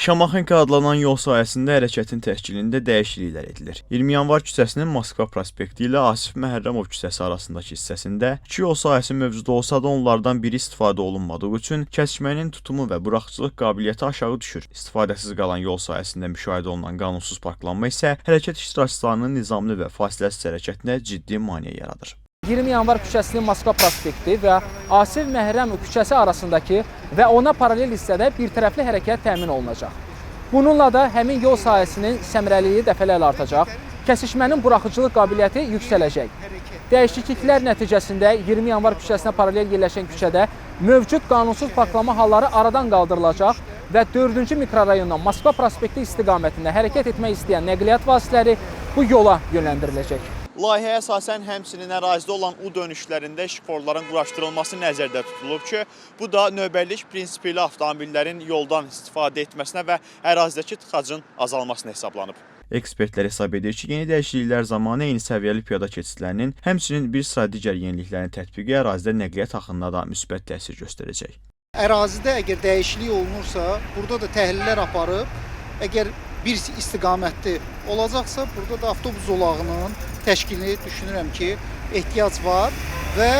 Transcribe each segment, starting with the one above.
Şamaxınka adlanan yol sayəsində hərəkətin təşkilində dəyişikliklər edilir. 20 yanvar küçəsinin Moskva prospekti ilə Asif Məhərrəmov küçəsi arasındakı hissəsində iki yol sahəsi mövcud olsa da onlardan biri istifadə olunmadığı üçün kəsişmənin tutumu və buraxıcılıq qabiliyyəti aşağı düşür. İstifadəsiz qalan yol sahəsində müşahidə olunan qanunsuz parklanma isə hərəkət iştirakçılarının nizamlı və fasiləsiz hərəkətinə ciddi maneə yaradır. 20 yanvar küçəsinin Moskva prospekti və Asif Məhərrəmov küçəsi arasındakı və ona paralel hissədə birtərəfli hərəkət təmin olunacaq. Bununla da həmin yol sahəsinin səmərəliliyi dəfələrlə artacaq, kəsişmənin buraxıcılıq qabiliyyəti yüksələcək. Dəyişikliklər nəticəsində 20 yanvar küçəsinə paralel yerləşən küçədə mövcud qanunsuz parklama halları aradan qaldırılacaq və 4-cü mikrorayondan Moskva prospekti istiqamətində hərəkət etmək istəyən nəqliyyat vasitələri bu yola yönləndiriləcək. Layihəyə əsasən həmçinin ərazidə olan U dönüşlərində işıqforların quraşdırılması nəzərdə tutulub ki, bu da növbəlik prinsipi ilə avtomobillərin yoldan istifadə etməsinə və ərazidəki tıxacın azalmasına hesablanıb. Ekspertlər hesab edir ki, yeni dəyişikliklər zamanı eyni səviyyəli piyada keçidlərinin, həmçinin bir sıra digər yeniliklərin tətbiqi ərazidə nəqliyyat axınına da müsbət təsir göstərəcək. Ərazidə əgər dəyişiklik olunursa, burada da təhlillər aparıb, əgər bir istiqamətli olacaqsa, burada da avtobus zolağının təşkilini düşünürəm ki, ehtiyac var və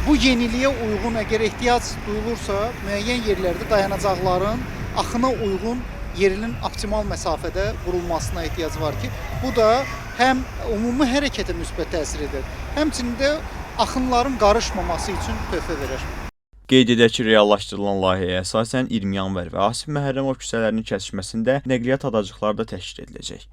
bu yeniliyə uyğun, əgər ehtiyac duyulursa, müəyyən yerlərdə dayanacaqların axına uyğun yerinin optimal məsafədə qurulmasına ehtiyac var ki, bu da həm ümumi hərəkətə müsbət təsir edir, həmçinin də axınların qarışmaması üçün töhfə verir. Qeyd edək ki, reallaşdırılan layihəyə əsasən 20 yanvar və Asif Məhərrəmov küçələrinin kəsişməsində nəqliyyat adacıqları da təşkil ediləcək.